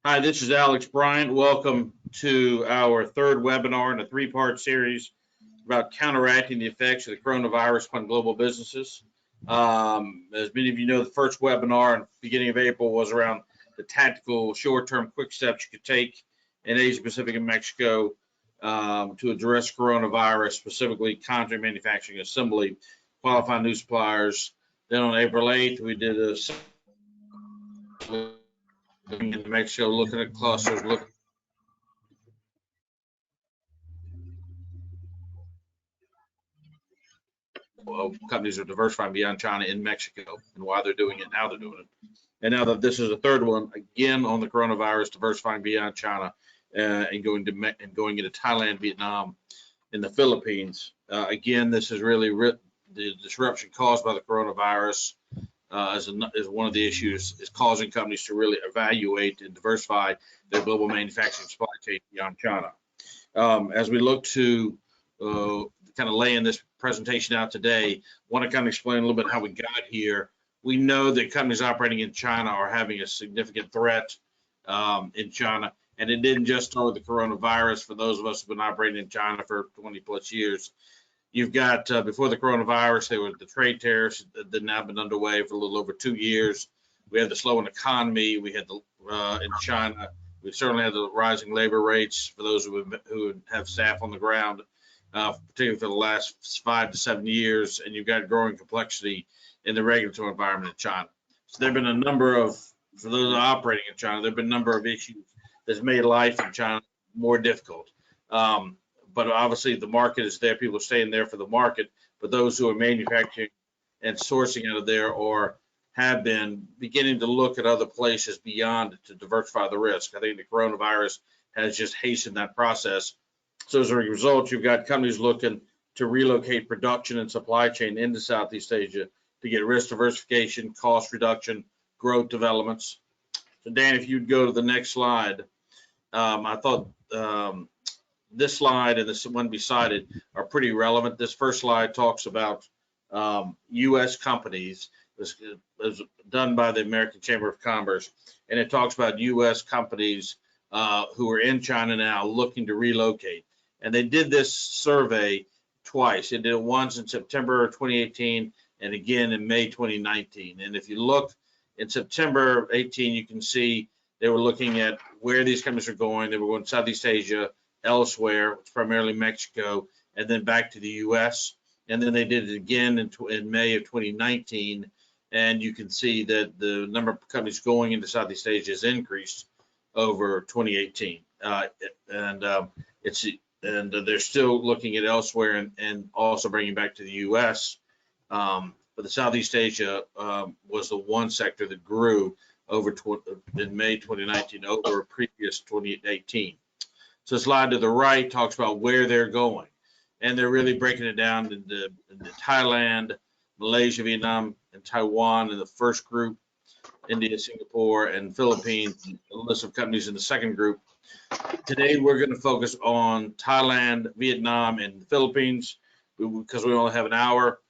Hi, this is Alex Bryant. Welcome to our third webinar in a three-part series about counteracting the effects of the coronavirus on global businesses. As many of you know, the first webinar in the beginning of April was around the tactical short-term quick steps you could take in Asia Pacific and Mexico to address coronavirus, specifically contract manufacturing, assembly, qualifying new suppliers. Then on April 8th, we did a in Mexico, looking at clusters, companies are diversifying beyond China in Mexico and why they're doing it and how they're doing it. And now that this is the third one, again on the coronavirus, diversifying beyond China and going into Thailand, Vietnam, and the Philippines. Again, this is really the disruption caused by the coronavirus is one of the issues is causing companies to really evaluate and diversify their global manufacturing supply chain beyond China. As we look to kind of laying this presentation out today, want to kind of explain a little bit how we got here. We know that companies operating in China are having a significant threat in China, and it didn't just start with the coronavirus. For those of us who've been operating in China for 20 plus years, you've got before the coronavirus, there were the trade tariffs that now been underway for a little over 2 years. We had the slowing economy. We had the in China. We certainly had the rising labor rates for those who have staff on the ground, particularly for the last 5 to 7 years. And you've got growing complexity in the regulatory environment in China. So there have been a number of, for those operating in China, there have been a number of issues that's made life in China more difficult. But obviously the market is there. People are staying there for the market. But those who are manufacturing and sourcing out of there or have been beginning to look at other places beyond to diversify the risk. I think the coronavirus has just hastened that process. So as a result, you've got companies looking to relocate production and supply chain into Southeast Asia to get risk diversification, cost reduction, growth developments. So Dan, if you'd go to the next slide, I thought this slide and this one beside it are pretty relevant. This first slide talks about U.S. companies. It was done by the American Chamber of Commerce, and it talks about U.S. companies who are in China now looking to relocate. And they did this survey twice. They did it once in September 2018 and again in May 2019. And if you look in September 18, you can see they were looking at where these companies are going. They were going to Southeast Asia, elsewhere, primarily Mexico, and then back to the U.S. And then they did it again in May of 2019. And you can see that the number of companies going into Southeast Asia has increased over 2018. And they're still looking at elsewhere and also bringing back to the U.S. But the Southeast Asia was the one sector that grew in May 2019 over previous 2018. So the slide to the right talks about where they're going, and they're really breaking it down into Thailand, Malaysia, Vietnam, and Taiwan in the first group, India, Singapore, and Philippines, a list of companies in the second group. Today, we're going to focus on Thailand, Vietnam, and the Philippines because we only have an hour.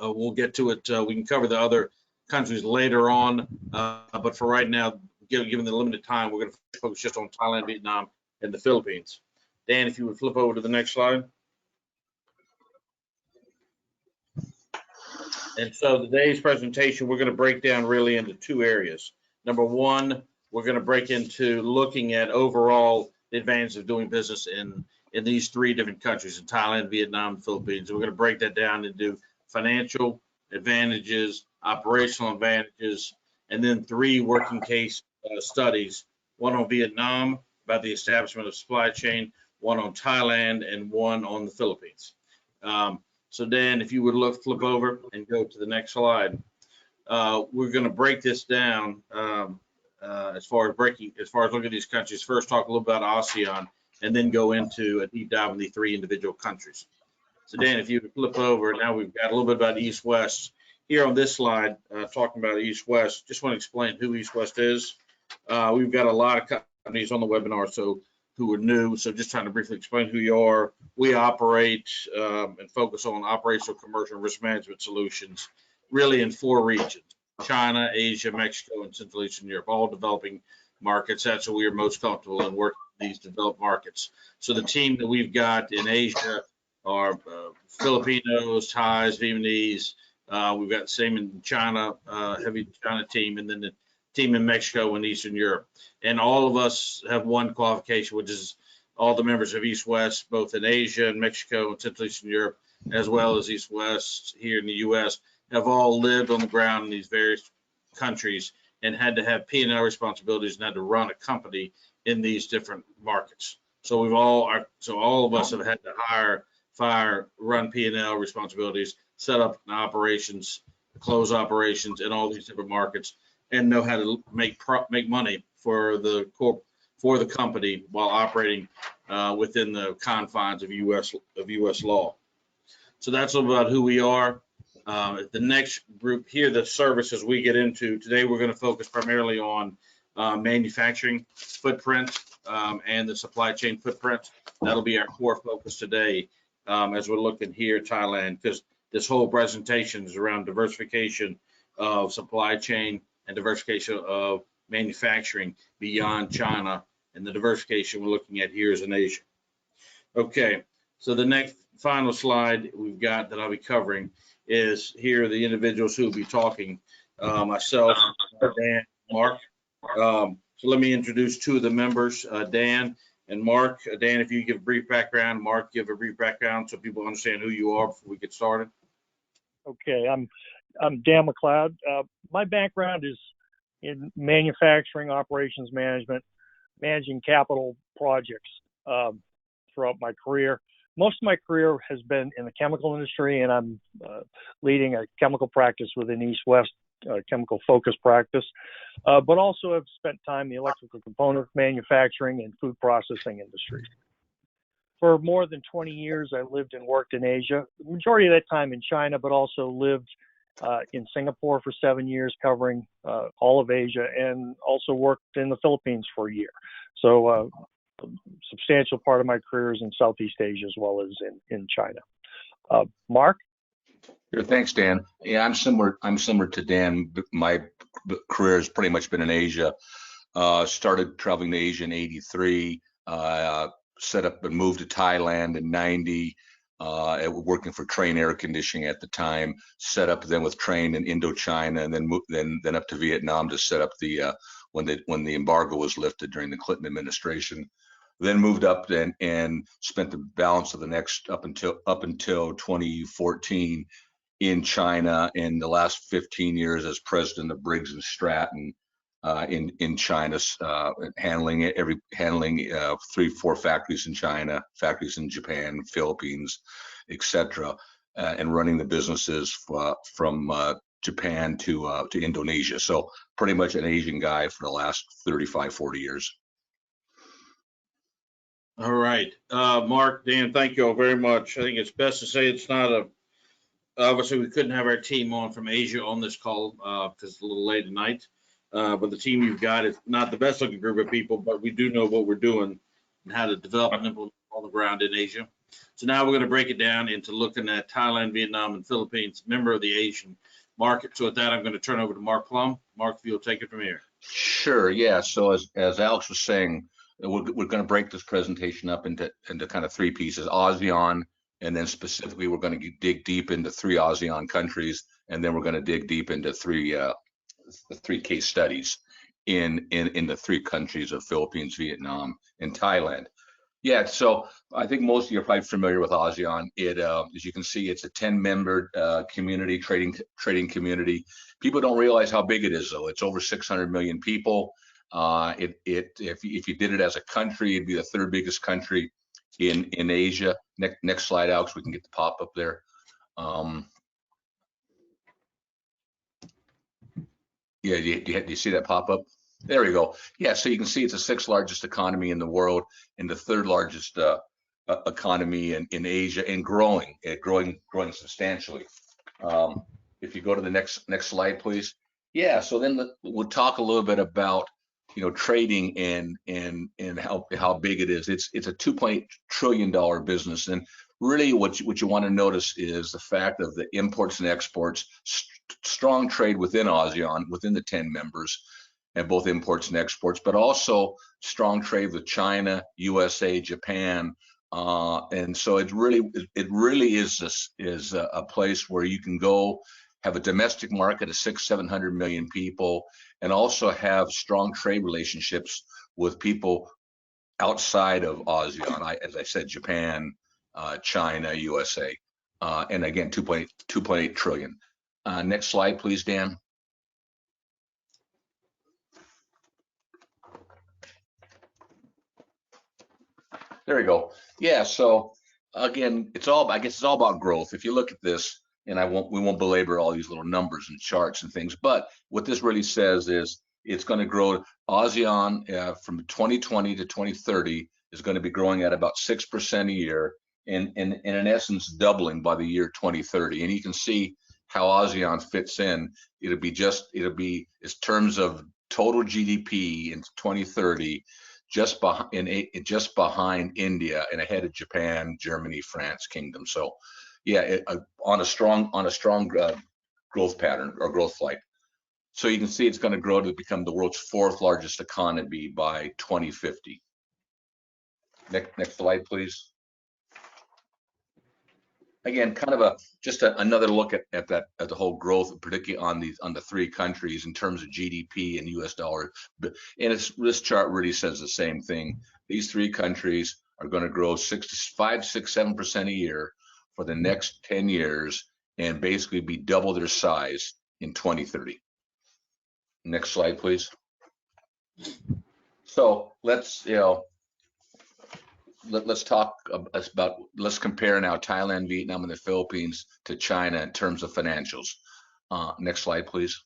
We'll get to it. We can cover the other countries later on, but for right now, given the limited time, we're going to focus just on Thailand, Vietnam, and the Philippines. Dan, if you would flip over to the next slide. And so today's presentation, we're going to break down really into two areas. Number one, we're going to break into looking at overall the advantage of doing business in these three different countries, in Thailand, Vietnam, and Philippines. And we're going to break that down into financial advantages, operational advantages, and then three working case studies, one on Vietnam about the establishment of supply chain, one on Thailand, and one on the Philippines. So Dan, if you would flip over and go to the next slide. We're going to break this down as far as looking at these countries. First, talk a little about ASEAN, and then go into a deep dive in the three individual countries. So Dan, if you would flip over, now we've got a little bit about East-West. Here on this slide, talking about East-West, just want to explain who East-West is. We've got a lot of companies on the webinar who are new, so just trying to briefly explain who you are. We operate and focus on operational, commercial, and risk management solutions, really in 4 regions: China, Asia, Mexico, and Central Eastern Europe, all developing markets. That's what we are most comfortable in, working in these developed markets. So the team that we've got in Asia are Filipinos, Thais, Vietnamese. We've got the same in China, heavy China team, and then the team in Mexico and Eastern Europe. And all of us have one qualification, which is all the members of East West, both in Asia and Mexico and Central Eastern Europe, as well as East West here in the U.S., have all lived on the ground in these various countries and had to have P&L responsibilities and had to run a company in these different markets. So all of us have had to hire, fire, run P&L responsibilities, set up operations, close operations in all these different markets, and know how to make money for the company while operating within the confines of U.S. law. So that's about who we are. The next group here, the services we get into today, we're going to focus primarily on manufacturing footprint and the supply chain footprint. That'll be our core focus today as we're looking here at Thailand, because this whole presentation is around diversification of supply chain and diversification of manufacturing beyond China, and the diversification we're looking at here is in Asia. Okay, so the next final slide we've got that I'll be covering is here are the individuals who will be talking, myself, Dan, Mark. So let me introduce two of the members, Dan and Mark. Dan, if you give a brief background, Mark, give a brief background so people understand who you are before we get started. Okay, I'm Dan McLeod. My background is in manufacturing, operations management, managing capital projects throughout my career. Most of my career has been in the chemical industry, and I'm leading a chemical practice within East West, chemical focus practice, but also have spent time in the electrical components manufacturing and food processing industries. For more than 20 years, I lived and worked in Asia, the majority of that time in China, but also lived in Singapore for 7 years, covering all of Asia, and also worked in the Philippines for a year. So a substantial part of my career is in Southeast Asia as well as in China. Mark? Sure, thanks, Dan. Yeah, I'm similar to Dan. My career has pretty much been in Asia. Started traveling to Asia in '83. Set up and moved to Thailand in '90. Working for Train Air Conditioning at the time. Set up then with Train in Indochina, and then up to Vietnam to set up the when the embargo was lifted during the Clinton administration. Then moved up and spent the balance of the next up until 2014 in China, and the last 15 years as president of Briggs and Stratton in China, handling 3-4 factories in China, factories in Japan, Philippines, etc., and running the businesses from Japan to Indonesia. So pretty much an Asian guy for the last 35-40 years. All right, Mark, Dan, thank you all very much. I think it's best to say it's not obviously we couldn't have our team on from Asia on this call because it's a little late at night. But the team you've got is not the best looking group of people, but we do know what we're doing and how to develop and implement on the ground in Asia. So now we're going to break it down into looking at Thailand, Vietnam, and Philippines, member of the Asian market. So with that, I'm going to turn over to Mark Plum. Mark, if you'll take it from here. Sure, yeah. So as Alex was saying, we're going to break this presentation up into kind of 3 pieces: ASEAN, and then specifically we're going to dig deep into 3 ASEAN countries, and then we're going to dig deep into 3 case studies in the 3 countries of Philippines, Vietnam, and Thailand. Yeah, so I think most of you are probably familiar with ASEAN. As you can see, it's a 10-member community, trading community. People don't realize how big it is, though. It's over 600 million people. If you did it as a country, it'd be the 3rd biggest country in Asia. Next slide, Alex. We can get the pop up there. Yeah, do you see that pop up? There we go. Yeah, so you can see it's the 6th largest economy in the world and the 3rd largest economy in Asia, and growing substantially. If you go to the next slide, please. Yeah, so then we'll talk a little bit about trading and how big it is. It's a $2.8 trillion business, and really what you want to notice is the fact of the imports and exports, strong trade within ASEAN, within the 10 members, and both imports and exports, but also strong trade with China, USA, Japan. And so it really is a place where you can go have a domestic market of 600-700 million people, and also have strong trade relationships with people outside of ASEAN. As I said, Japan, China, USA, and again, 2.8 trillion. Next slide, please, Dan. There we go. Yeah. So again, I guess it's all about growth. If you look at this, and we won't belabor all these little numbers and charts and things, but what this really says is it's going to grow. ASEAN from 2020 to 2030 is going to be growing at about 6% a year, and in essence doubling by the year 2030. And you can see how ASEAN fits in. It'll be as terms of total GDP in 2030. Just behind India and ahead of Japan, Germany, France, Kingdom. So, yeah, on a strong growth pattern or growth flight. So you can see it's going to grow to become the world's 4th largest economy by 2050. Next slide, please. Again, kind of another look at the whole growth, particularly on the 3 countries in terms of GDP and US dollar. And this chart really says the same thing. These 3 countries are going to grow 5, 6, 7% a year for the next 10 years, and basically be double their size in 2030. Next slide, please. So let's talk about, let's compare now Thailand, Vietnam, and the Philippines to China in terms of financials. Next slide, please.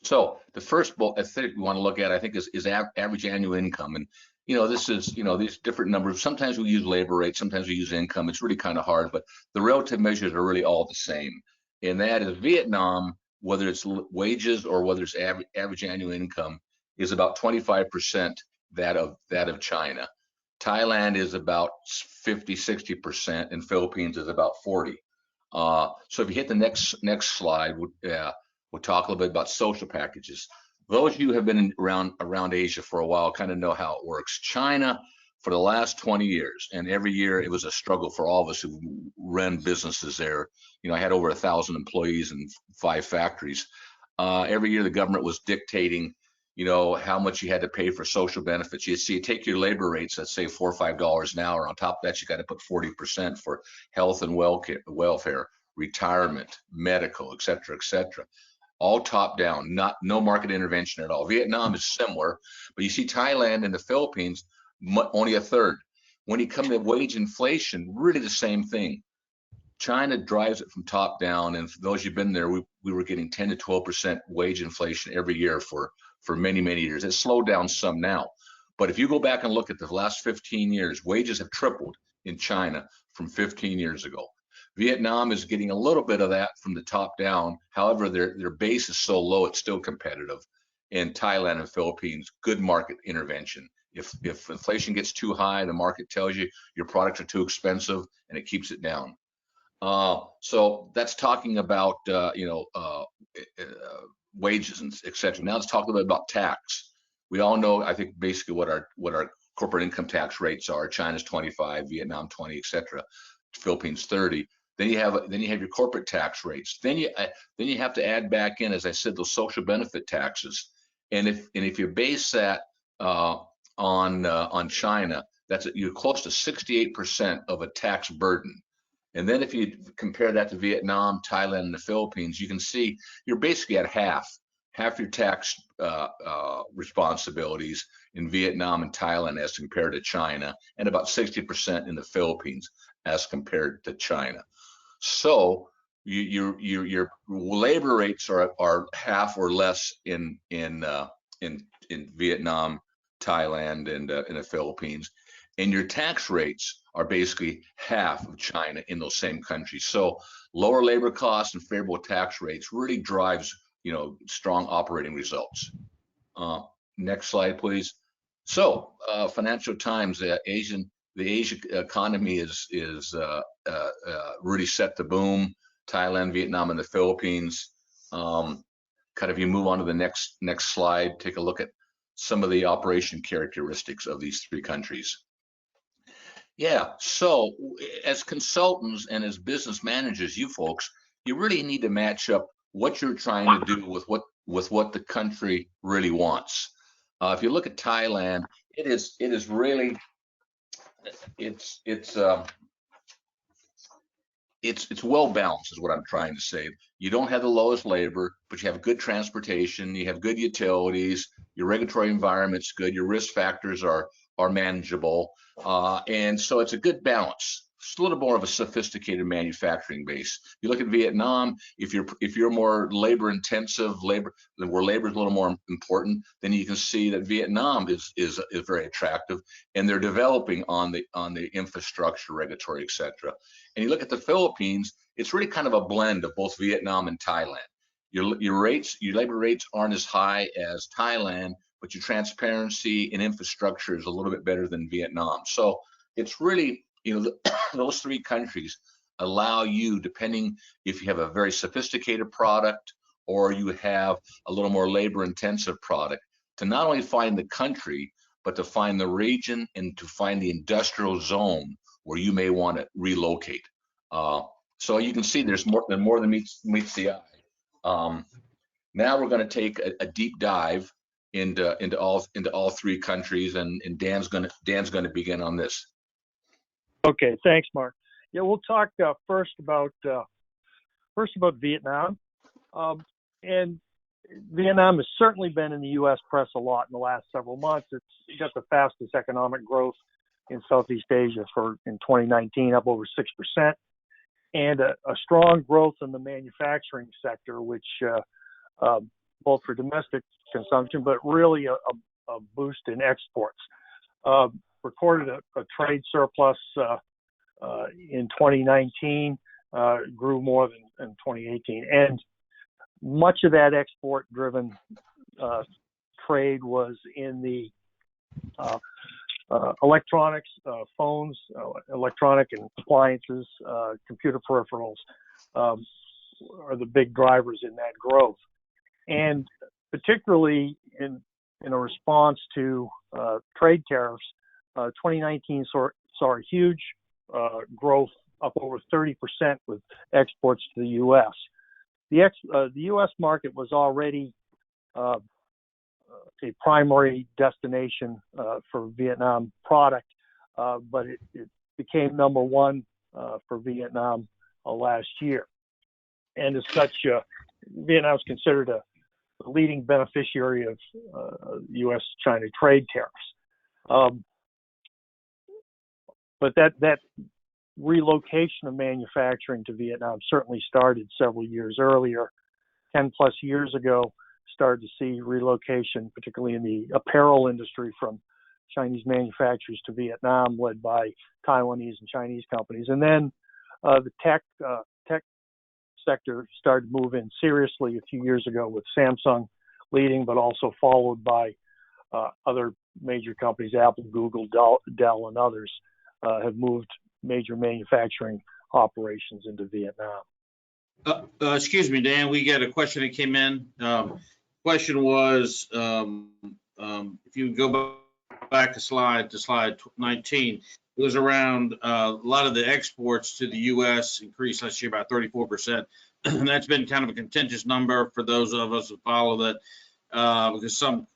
So the first bullet I think we want to look at, I think, is average annual income. And this is these different numbers. Sometimes we use labor rate, sometimes we use income. It's really kind of hard, but the relative measures are really all the same. And that is Vietnam, whether it's wages or whether it's average annual income, is about 25% that of China. Thailand is about 50-60%, and Philippines is about 40. So if you hit the next slide, we'll talk a little bit about social packages. Those of you who have been around Asia for a while kind of know how it works. China, for the last 20 years, and every year it was a struggle for all of us who ran businesses there. I had over 1,000 employees in 5 factories. Every year the government was dictating how much you had to pay for social benefits. You take your labor rates, let's say $4 or $5 an hour. On top of that, you got to put 40% for health and welfare, retirement, medical, et cetera, all top down, no market intervention at all. Vietnam is similar, but you see Thailand and the Philippines, only a third. When you come to wage inflation, really the same thing. China drives it from top down, and for those who've been there, we were getting 10 to 12% wage inflation every year for many years. It's slowed down some now, but if you go back and look at the last 15 years, wages have tripled in China from 15 years ago. Vietnam is getting a little bit of that from the top down. However, their base is so low, it's still competitive. In Thailand and Philippines, good market intervention. If inflation gets too high, the market tells you your products are too expensive, and it keeps it down. So that's talking about wages and et cetera. Now let's talk a little bit about tax. We all know, I think, basically what our corporate income tax rates are. China's 25, Vietnam 20, et cetera. Philippines 30. Then you have your corporate tax rates. Then you have to add back in, as I said, those social benefit taxes. And if you base that on China, you're close to 68% of a tax burden. And then if you compare that to Vietnam, Thailand, and the Philippines, you can see you're basically at half your tax responsibilities in Vietnam and Thailand as compared to China, and about 60% in the Philippines as compared to China. So your labor rates are half or less in Vietnam, Thailand, and the Philippines, and your tax rates are basically half of China in those same countries. So lower labor costs and favorable tax rates really drives strong operating results. Next slide, please. So Financial Times, the Asian economy is really set to boom. Thailand, Vietnam, and the Philippines. Kind of you move on to the next slide, take a look at some of the operation characteristics of these three countries. Yeah, so as consultants and as business managers, you folks, you really need to match up what you're trying to do with what the country really wants. If you look at Thailand, it is really it's well balanced is what I'm trying to say. You don't have the lowest labor, but you have good transportation, you have good utilities, your regulatory environment's good, your risk factors are manageable, and so it's a good balance. It's a little more of a sophisticated manufacturing base. You look at Vietnam, if you're more labor intensive, where labor is a little more important, then you can see that Vietnam is very attractive, and they're developing on the infrastructure, regulatory, etc. And you look at the Philippines, it's really kind of a blend of both Vietnam and Thailand. Your labor rates aren't as high as Thailand, but your transparency and infrastructure is a little bit better than Vietnam. So it's really, those three countries allow you, depending if you have a very sophisticated product or you have a little more labor intensive product, to not only find the country, but to find the region and to find the industrial zone where you may want to relocate. So you can see there's more than meets the eye. Now we're going to take a deep dive into all three countries, and Dan's going to begin on this. Okay, thanks, Mark. Yeah, we'll talk first about Vietnam, and Vietnam has certainly been in the U.S. press a lot in the last several months. It's got the fastest economic growth in Southeast Asia in 2019, up over 6%, and a strong growth in the manufacturing sector, which both for domestic consumption, but really a boost in exports. Recorded a trade surplus in 2019, grew more than in 2018, and much of that export-driven trade was in the electronics, phones, electronic and appliances, computer peripherals are the big drivers in that growth. And particularly in a response to trade tariffs, 2019 saw a huge growth, up over 30% with exports to the U.S. The U.S. market was already a primary destination for Vietnam product, but it became number one for Vietnam last year. And as such, Vietnam is considered a leading beneficiary of U.S.-China trade tariffs. But that relocation of manufacturing to Vietnam certainly started several years earlier. 10 plus years ago, started to see relocation, particularly in the apparel industry, from Chinese manufacturers to Vietnam, led by Taiwanese and Chinese companies. And then the tech sector started to move in seriously a few years ago, with Samsung leading, but also followed by other major companies, Apple, Google, Dell, and others have moved major manufacturing operations into Vietnam. Excuse me, Dan, we got a question that came in. Question was, if you go back to slide 19, it was around a lot of the exports to the U.S. increased last year about 34%. And that's been kind of a contentious number for those of us who follow that, because some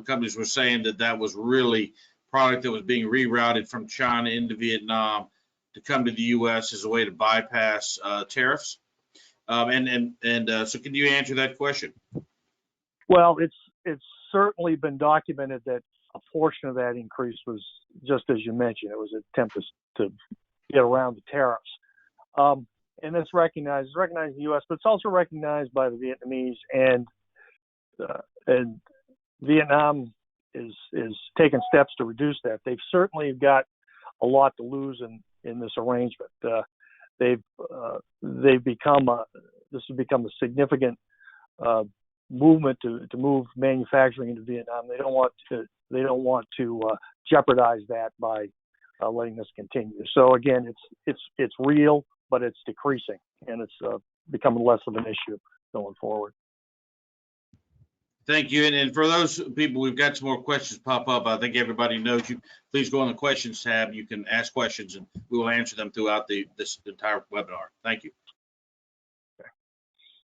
companies were saying that was really product that was being rerouted from China into Vietnam to come to the U.S. as a way to bypass tariffs. So can you answer that question? Well, it's certainly been documented that a portion of that increase was, just as you mentioned, it was an attempt to get around the tariffs. And it's recognized in the U.S., but it's also recognized by the Vietnamese, and Vietnam is taking steps to reduce that. They've certainly got a lot to lose in this arrangement. This has become a significant movement to move manufacturing into Vietnam. They don't want to jeopardize that by letting this continue. So again, it's real, but it's decreasing, and it's becoming less of an issue. going forward. Thank you. And for those people, we've got some more questions pop up. I think everybody knows you. Please go on the questions tab. You can ask questions and we will answer them throughout this entire webinar. Thank you.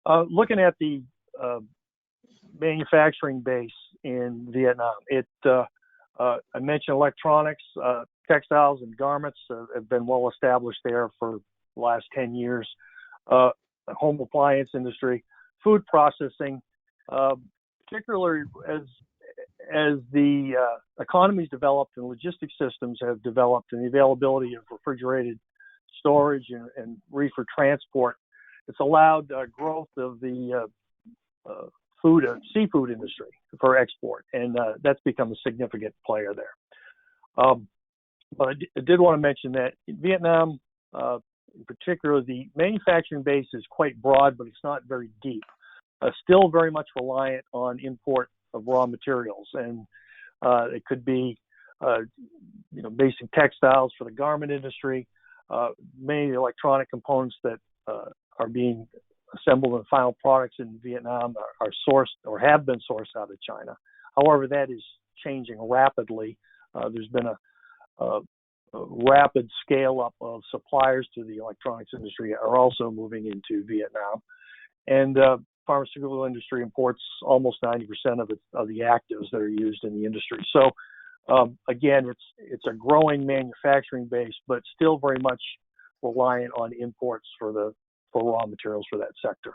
Looking at the manufacturing base in Vietnam, I mentioned electronics, textiles, and garments have been well established there for the last 10 years. Home appliance industry, food processing, particularly as the economies developed and logistics systems have developed and the availability of refrigerated storage and reefer transport, it's allowed growth of the seafood industry for export, and that's become a significant player there. But I did want to mention that in Vietnam, in particular, the manufacturing base is quite broad, but it's not very deep. Still very much reliant on import of raw materials, and it could be, basic textiles for the garment industry. Many of the electronic components that are being assembled in final products in Vietnam are sourced or have been sourced out of China. However, that is changing rapidly. There's been a rapid scale up of suppliers to the electronics industry are also moving into Vietnam, and pharmaceutical industry imports almost 90% of the actives that are used in the industry. So again, it's a growing manufacturing base, but still very much reliant on imports for raw materials for that sector.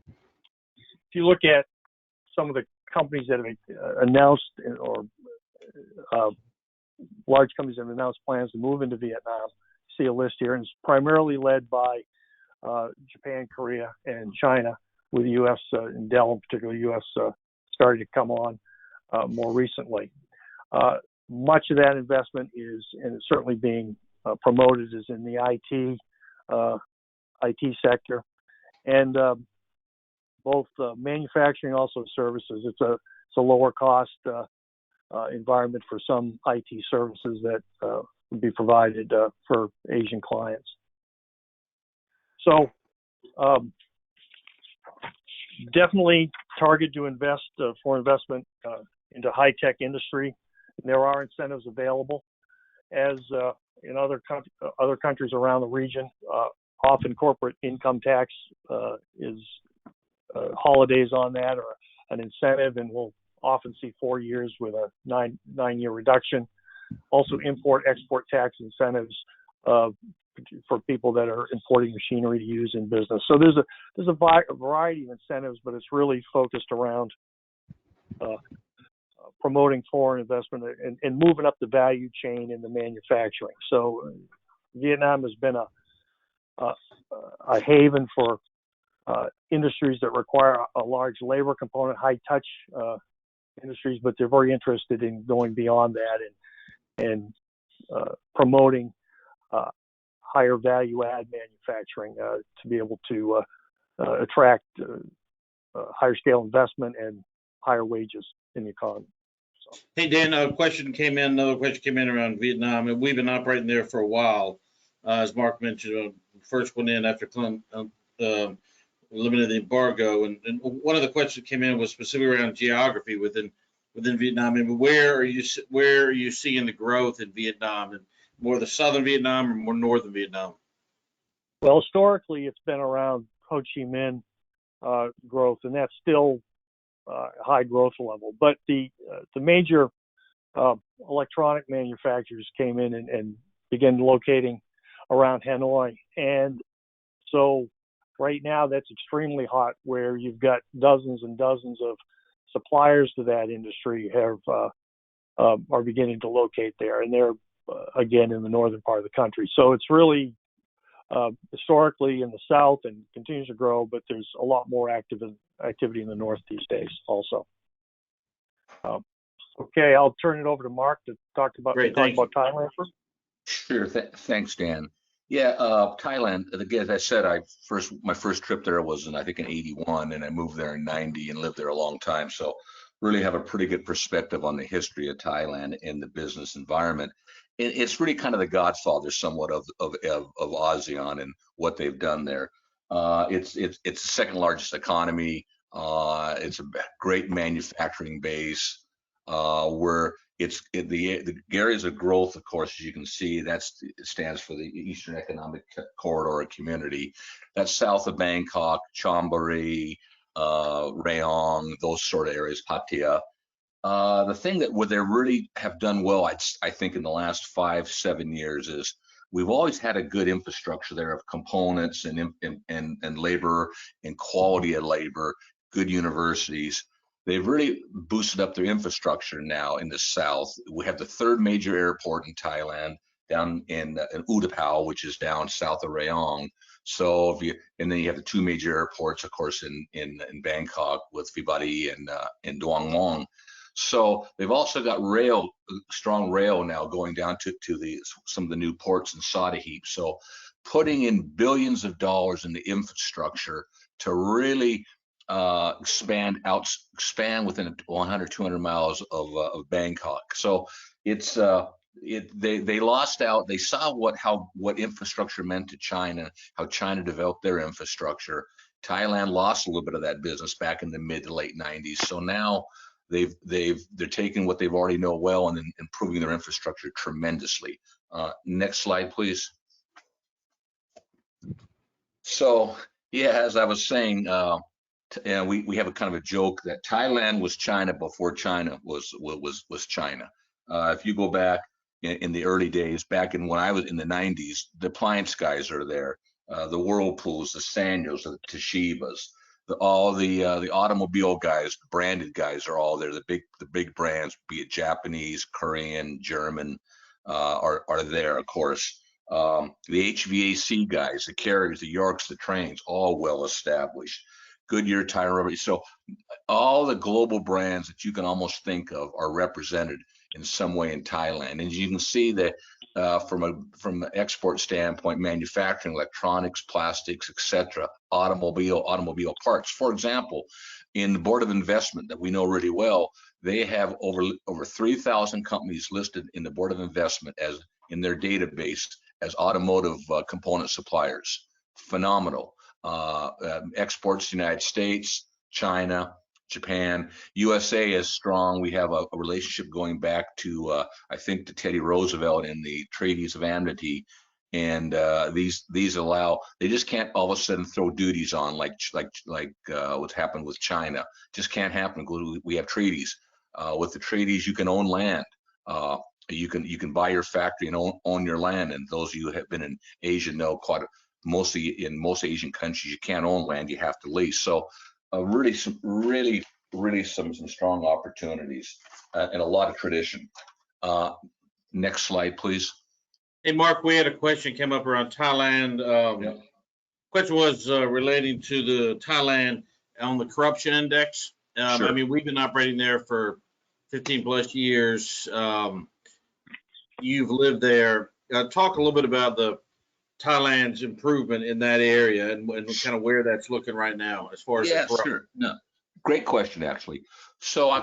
If you look at some of the companies that have announced or large companies that have announced plans to move into Vietnam, see a list here, and it's primarily led by Japan, Korea, and China, with the U.S. and Dell in particular, U.S. Starting to come on more recently. Much of that investment is, and it's certainly being promoted, is in the IT sector, and both manufacturing, also services. It's a lower cost environment for some IT services that would be provided for Asian clients. So definitely target to invest for investment into high-tech industry. There are incentives available, as in other countries around the region. Often corporate income tax is holidays on that or an incentive, and we'll often see 4 years with a nine-year reduction. Also, import-export tax incentives for people that are importing machinery to use in business. So there's a variety of incentives, but it's really focused around promoting foreign investment and moving up the value chain in the manufacturing. So Vietnam has been a haven for industries that require a large labor component, high touch industries, but they're very interested in going beyond that and promoting higher value add manufacturing to be able to attract higher scale investment and higher wages in the economy. So. Hey, Dan, another question came in around Vietnam, and we've been operating there for a while. As Mark mentioned, first one in after eliminated the embargo, and one of the questions that came in was specifically around geography within Vietnam. And where are you seeing the growth in Vietnam, and more the southern Vietnam or more northern Vietnam? Well, historically, it's been around Ho Chi Minh growth, and that's still high growth level. But the major electronic manufacturers came in and began locating around Hanoi, and so right now that's extremely hot, where you've got dozens and dozens of suppliers to that industry are beginning to locate there, and they're again in the northern part of the country. So it's really historically in the south and continues to grow, but there's a lot more activity in the north these days also. Okay, I'll turn it over to Mark to talk about Thailand first. Sure. Thanks, Dan. Yeah, Thailand. Again, as I said, my first trip there was in 81, and I moved there in 90 and lived there a long time. So really have a pretty good perspective on the history of Thailand and the business environment. It's really kind of the godfather somewhat of ASEAN and what they've done there. It's the second largest economy. It's a great manufacturing base. Where the areas of growth, of course, as you can see, it stands for the Eastern Economic Corridor Community. That's south of Bangkok, Chonburi, Rayong, those sort of areas, Pattaya. The thing that where they really have done well, I think, in the last 5-7 years is we've always had a good infrastructure there of components and labor and quality of labor, good universities. They've really boosted up their infrastructure now in the south. We have the third major airport in Thailand down in Utapao, which is down south of Rayong. So and then you have the two major airports, of course, in Bangkok with Vibati and Duong Muong. So they've also got strong rail now going down to some of the new ports in Sadaheep. So putting in billions of dollars in the infrastructure to really expand within 100, 200 miles of Bangkok. So it's they lost out. They saw what infrastructure meant to China, how China developed their infrastructure. Thailand lost a little bit of that business back in the mid to late 90s. So now they're taking what they've already know well and then improving their infrastructure tremendously. Next slide, please. So yeah, as I was saying, we have a kind of a joke that Thailand was China before China was China. If you go back in the early days, back in when I was in the 90s, the appliance guys are there, the Whirlpools, the Sanyos, the Toshibas. All the automobile guys, branded guys are all there. The big brands, be it Japanese, Korean, German, are there, of course. The HVAC guys, the Carriers, the Yorks, the Trains, all well established. Goodyear, Tire Rubber. So all the global brands that you can almost think of are represented in some way in Thailand. And as you can see that from an export standpoint, manufacturing, electronics, plastics, etc., automobile parts. For example, in the Board of Investment that we know really well, they have over 3,000 companies listed in the Board of Investment as in their database as automotive component suppliers. Phenomenal. Exports to the United States, China, Japan. USA is strong. We have a relationship going back to I think to Teddy Roosevelt and the Treaties of Amity, and these allow. They just can't all of a sudden throw duties on like what's happened with China. Just can't happen. We have treaties. With the treaties, you can own land. You can buy your factory and own your land. And those of you who have been in Asia know mostly in most Asian countries, you can't own land, you have to lease. So really some strong opportunities and a lot of tradition. Next slide, please. Hey, Mark, we had a question came up around Thailand. Yeah. Question was relating to the Thailand on the corruption index. Sure. I mean, we've been operating there for 15 plus years. You've lived there. Talk a little bit about Thailand's improvement in that area and kind of where that's looking right now as far as Sure. No, great question actually. So I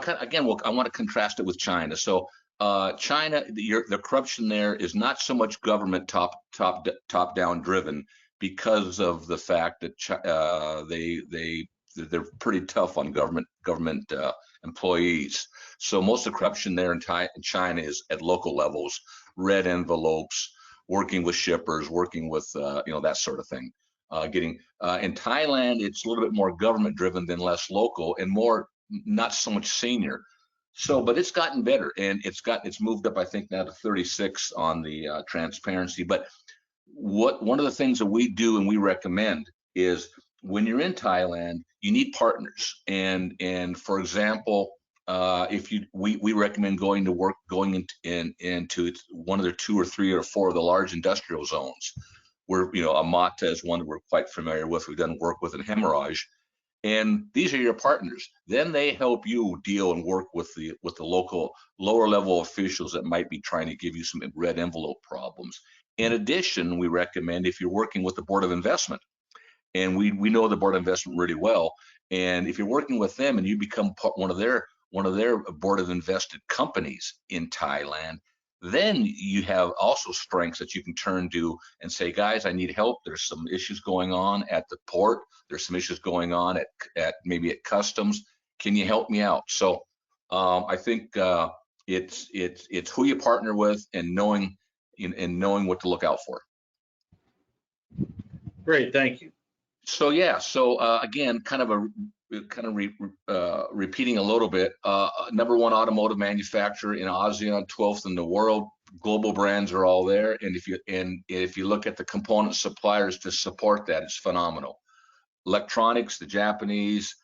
want to contrast it with China. So China, the corruption there is not so much government top down driven because of the fact that they're pretty tough on government employees. So most of the corruption there in China is at local levels, red envelopes, working with shippers, working with that sort of thing. In Thailand, it's a little bit more government driven than less local and more not so much senior. So, but it's gotten better and it's moved up, I think, now to 36 on the transparency. But one of the things that we do and we recommend is when you're in Thailand, you need partners. And for example, we recommend going into one of the 2 or 3 or 4 of the large industrial zones, where Amata is one that we're quite familiar with. We've done work with in Hemorrhage, and these are your partners. Then they help you deal and work with the local lower level officials that might be trying to give you some red envelope problems. In addition, we recommend if you're working with the Board of Investment, and we know the Board of Investment really well, and if you're working with them and you become one of their Board of Invested companies in Thailand, then you have also strengths that you can turn to and say, guys, I need help. There's some issues going on at the port. There's some issues going on at maybe at customs. Can you help me out? So I think it's who you partner with and knowing what to look out for. Great, thank you. So yeah, so again, repeating a little bit. Number one automotive manufacturer in ASEAN, 12th in the world. Global brands are all there, and if you look at the component suppliers to support that, it's phenomenal. Electronics, the Japanese,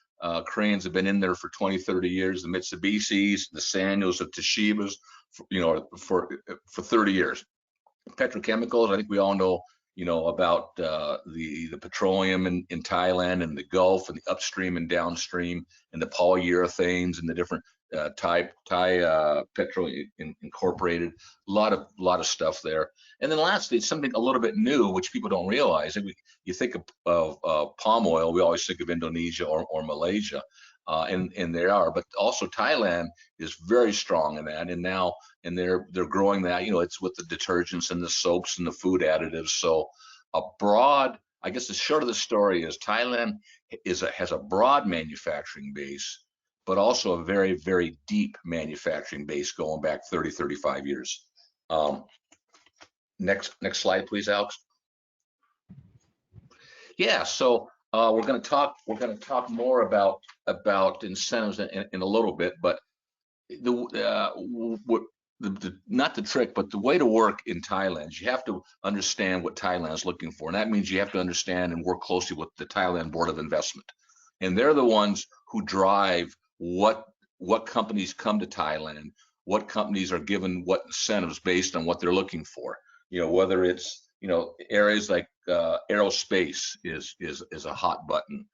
Koreans have been in there for 20, 30 years. The Mitsubishis, the Sanyos, the Toshibas, for 30 years. Petrochemicals, I think we all know, about the petroleum in Thailand and the Gulf and the upstream and downstream and the polyurethanes and the different Thai Petro Incorporated. A lot of stuff there. And then lastly, something a little bit new, which people don't realize. You think of palm oil, we always think of Indonesia or Malaysia. And they are, but also Thailand is very strong in that, and they're growing that. It's with the detergents and the soaps and the food additives. So I guess the short of the story is Thailand has a broad manufacturing base, but also a very, very deep manufacturing base going back 30, 35 years. Next slide, please, Alex. Yeah, so we're going to talk more about incentives in a little bit, but not the trick, but the way to work in Thailand is you have to understand what Thailand is looking for, and that means you have to understand and work closely with the Thailand Board of Investment, and they're the ones who drive what companies come to Thailand, what companies are given what incentives based on what they're looking for. Whether it's areas like aerospace is a hot button,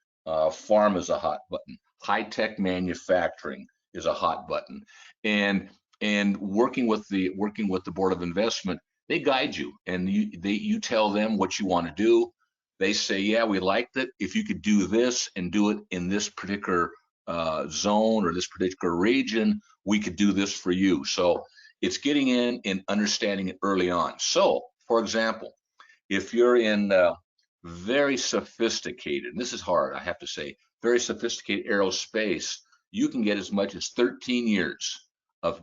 farm is a hot button, high-tech manufacturing is a hot button, and working with the Board of Investment, they guide you, and you tell them what you want to do. They say, yeah, we liked it. If you could do this and do it in this particular zone or this particular region, we could do this for you. So it's getting in and understanding it early on. So, for example, if you're in very sophisticated, and this is hard, I have to say, very sophisticated aerospace, you can get as much as 13 years of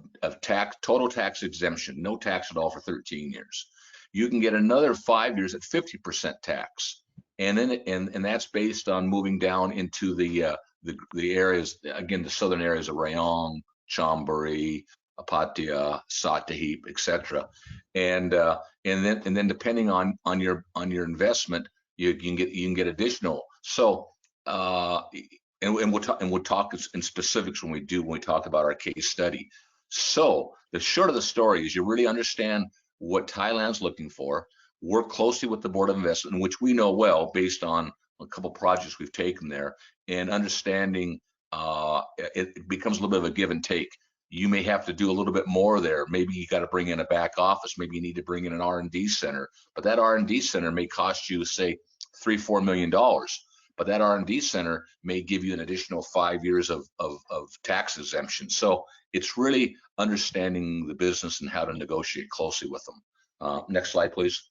total tax exemption, no tax at all for 13 years. You can get another 5 years at 50% tax, and then and that's based on moving down into the areas, again, the southern areas of Rayong, Chonburi, Pattaya, Sattahip, etc. And then depending on your investment, you can get additional. So and we'll talk in specifics when we talk about our case study. So the short of the story is you really understand what Thailand's looking for, work closely with the Board of Investment, which we know well based on a couple projects we've taken there, and understanding it becomes a little bit of a give and take. You may have to do a little bit more there. Maybe you got to bring in a back office. Maybe you need to bring in an R&D center, but that R&D center may cost you, say, $3-4 million. But that R&D center may give you an additional 5 years of tax exemption. So it's really understanding the business and how to negotiate closely with them. Next slide, please.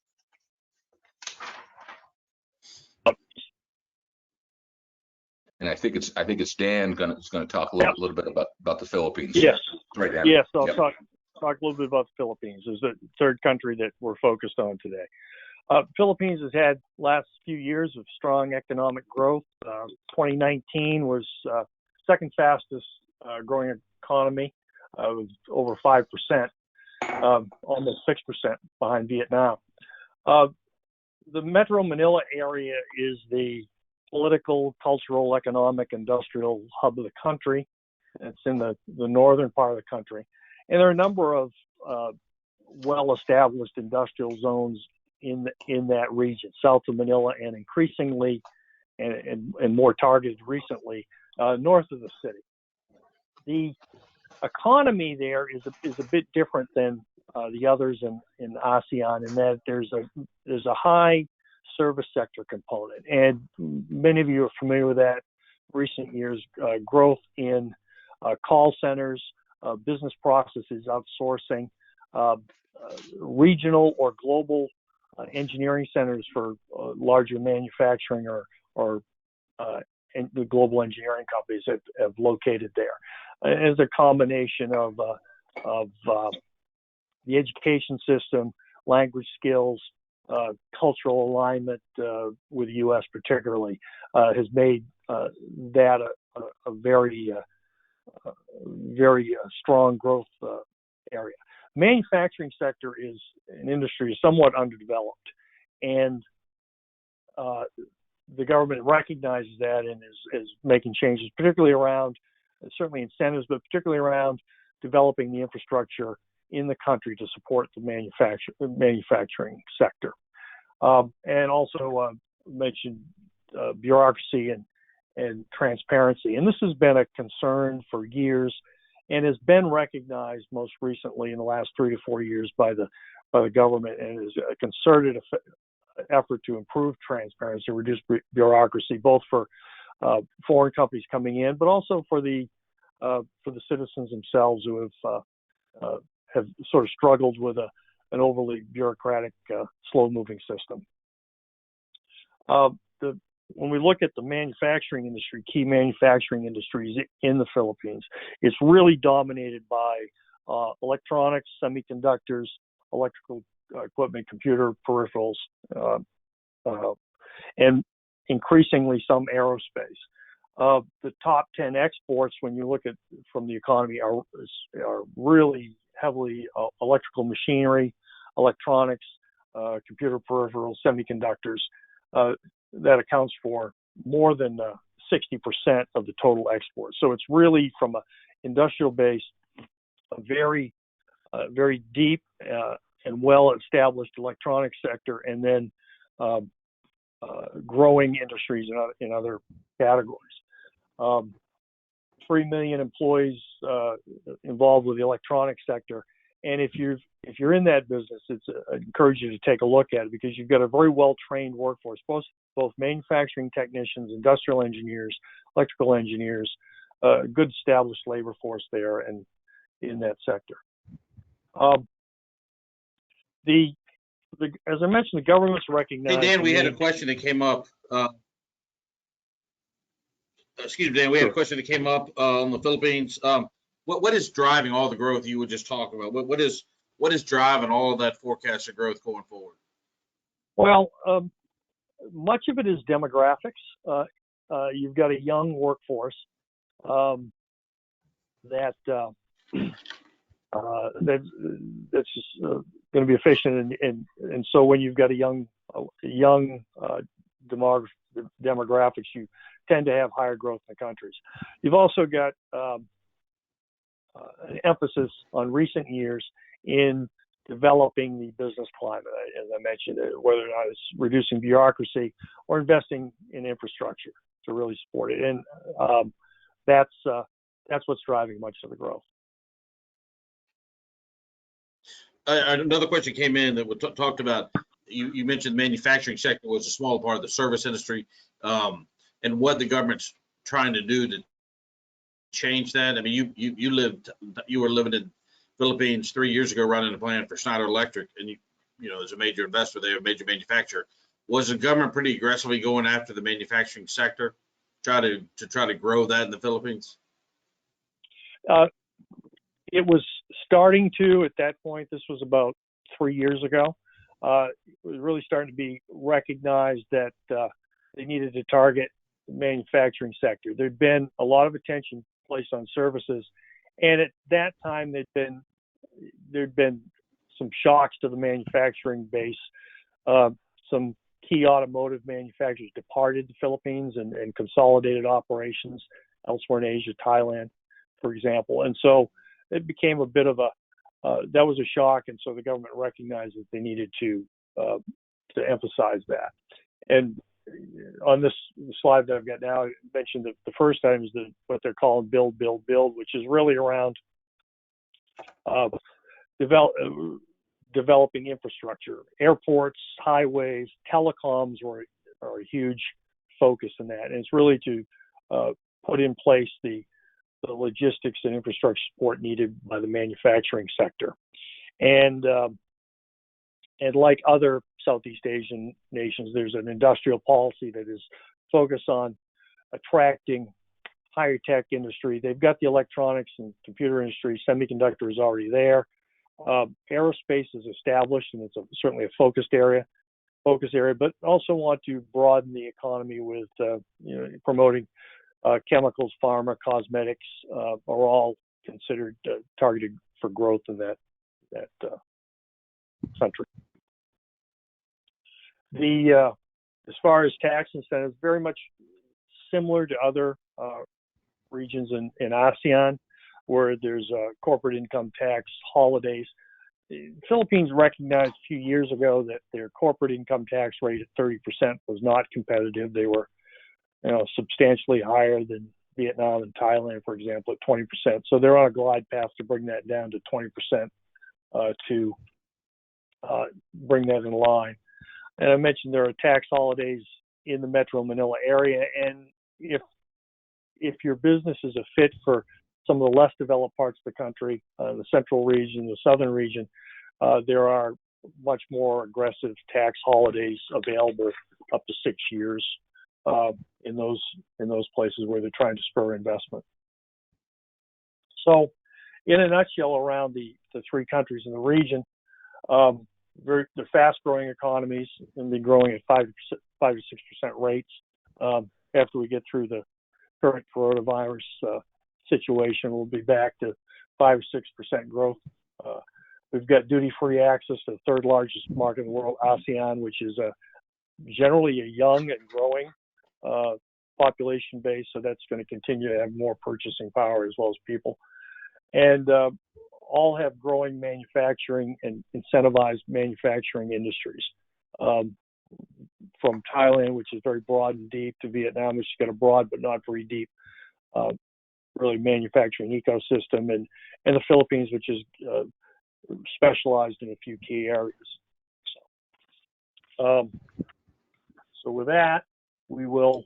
And I think it's Dan is going to talk a little bit about the Philippines. Yes. Right, Dan. Yes, I'll talk a little bit about the Philippines. It's the third country that we're focused on today. Philippines has had last few years of strong economic growth. 2019 was second fastest growing economy, with over 5%, almost 6% behind Vietnam. The Metro Manila area is the political, cultural, economic, industrial hub of the country. It's in the northern part of the country. And there are a number of well-established industrial zones in that region, south of Manila, and increasingly and more targeted recently north of the city. The economy there is a bit different than the others in ASEAN, in that there's a high service sector component, and many of you are familiar with that. Recent years, growth in call centers, business processes outsourcing, regional or global engineering centers for larger manufacturing or and the global engineering companies have located there. As a combination of the education system, language skills, cultural alignment with the U.S. particularly has made that a very strong growth area. Manufacturing sector is an industry somewhat underdeveloped, and the government recognizes that and is making changes, particularly around certainly incentives, but particularly around developing the infrastructure in the country to support the manufacturing sector. And also mentioned bureaucracy and transparency. And this has been a concern for years and has been recognized most recently in the last 3 to 4 years by the government, and is a concerted effort to improve transparency, reduce bureaucracy, both for foreign companies coming in, but also for the citizens themselves who have sort of struggled with an overly bureaucratic, slow-moving system. When we look at the manufacturing industry, key manufacturing industries in the Philippines, it's really dominated by electronics, semiconductors, electrical equipment, computer peripherals, and increasingly some aerospace. The top 10 exports, when you look at from the economy, are really heavily electrical machinery, electronics, computer peripherals, semiconductors. That accounts for more than 60% of the total exports. So it's really, from an industrial base, a very deep and well-established electronic sector, and then growing industries in other categories. 3 million employees involved with the electronic sector, and if you're in that business, I encourage you to take a look at it, because you've got a very well-trained workforce, both manufacturing technicians, industrial engineers, electrical engineers, good established labor force there and in that sector. As I mentioned, the government's recognized. Hey, Dan, we had a question that came up. Excuse me, Dan, we had a question that came up on the Philippines. What is driving all the growth you were just talking about? What is driving all of that forecasted growth going forward? Well, much of it is demographics. You've got a young workforce that's just going to be efficient, and so when you've got a young demographics, you tend to have higher growth in the countries. You've also got an emphasis on recent years in developing the business climate, as I mentioned, whether or not it's reducing bureaucracy or investing in infrastructure to really support it. And that's what's driving much of the growth. Another question came in that we talked about. You mentioned the manufacturing sector was a small part of the service industry, and what the government's trying to do to change that. I mean, you were living in Philippines 3 years ago, running a plant for Schneider Electric, and you know there's a major investor there, a major manufacturer. Was the government pretty aggressively going after the manufacturing sector, try to grow that in the Philippines? It was starting to at that point. This was about 3 years ago. It was really starting to be recognized that they needed to target the manufacturing sector. There'd been a lot of attention placed on services, and at that time there'd been some shocks to the manufacturing base. Some key automotive manufacturers departed the Philippines and consolidated operations elsewhere in Asia, Thailand, for example. And so it became a bit of that was a shock, and so the government recognized that they needed to emphasize that. And on this slide that I've got now, I mentioned that the first item is what they're calling build, which is really around developing infrastructure. Airports, highways, telecoms are a huge focus in that, and it's really to put in place the logistics and infrastructure support needed by the manufacturing sector. And like other Southeast Asian nations, there's an industrial policy that is focused on attracting higher tech industry. They've got the electronics and computer industry, semiconductor is already there. Aerospace is established, and it's certainly a focus area, but also want to broaden the economy with promoting chemicals, pharma, cosmetics are all considered targeted for growth in that country. As far as tax incentives, very much similar to other regions in ASEAN, where there's corporate income tax holidays. The Philippines recognized a few years ago that their corporate income tax rate at 30% was not competitive. They were, substantially higher than Vietnam and Thailand, for example, at 20%. So they're on a glide path to bring that down to 20% to bring that in line. And I mentioned there are tax holidays in the Metro Manila area, and if your business is a fit for some of the less developed parts of the country, the central region, the southern region, there are much more aggressive tax holidays available up to 6 years in those places where they're trying to spur investment. So, in a nutshell, around the three countries in the region, they're fast-growing economies, and they're growing at 5 to 6% rates. After we get through the current coronavirus situation, we'll be back to 5 or 6% growth. We've got duty-free access to the third largest market in the world, ASEAN, which is generally a young and growing population base, so that's going to continue to have more purchasing power as well as people. And all have growing manufacturing and incentivized manufacturing industries. From Thailand, which is very broad and deep, to Vietnam, which has got a broad but not very deep, really manufacturing ecosystem, and the Philippines, which is specialized in a few key areas. So with that, we will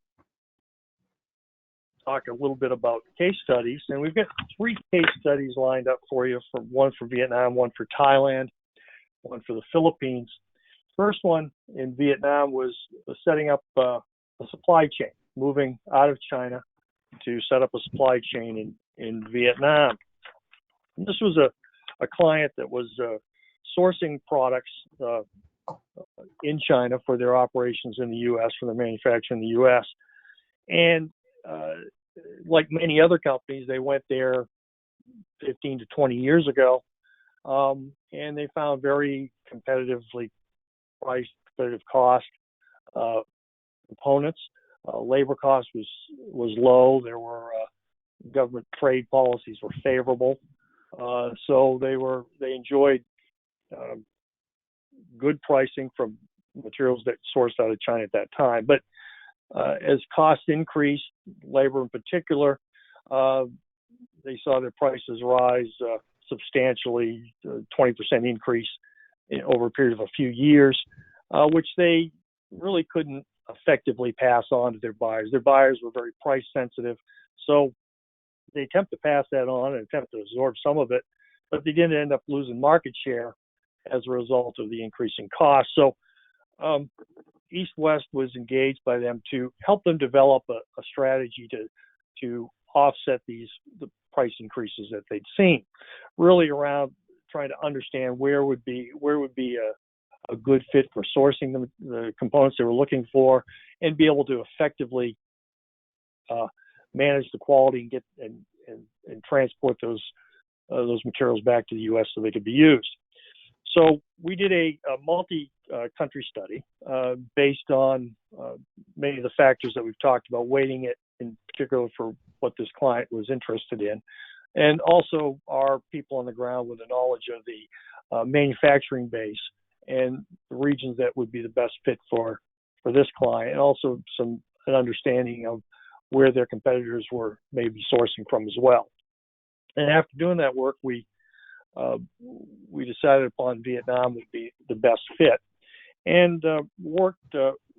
talk a little bit about case studies, and we've got 3 case studies lined up for you, one for Vietnam, one for Thailand, one for the Philippines. First one in Vietnam was setting up a supply chain, moving out of China to set up a supply chain in Vietnam. And this was a client that was sourcing products in China for their operations in the U.S., for their manufacturing in the U.S. And like many other companies, they went there 15 to 20 years ago, and they found very competitively priced, competitive cost components. Labor cost was low. There were government trade policies were favorable, so they enjoyed good pricing from materials that sourced out of China at that time. But as costs increased, labor in particular, they saw their prices rise substantially, 20% increase over a period of a few years, which they really couldn't effectively pass on to their buyers. Their buyers were very price sensitive, so they attempt to pass that on and attempt to absorb some of it, but they didn't end up losing market share as a result of the increasing costs. So East West was engaged by them to help them develop a strategy to offset the price increases that they'd seen, really around trying to understand where would be a good fit for sourcing the components they were looking for, and be able to effectively manage the quality and get and transport those materials back to the U.S. so they could be used. So we did a multi-country study based on many of the factors that we've talked about, weighting it in particular for what this client was interested in, and also our people on the ground with the knowledge of the manufacturing base and the regions that would be the best fit for this client, and also an understanding of where their competitors were maybe sourcing from as well. And after doing that work, we decided upon Vietnam would be the best fit, and worked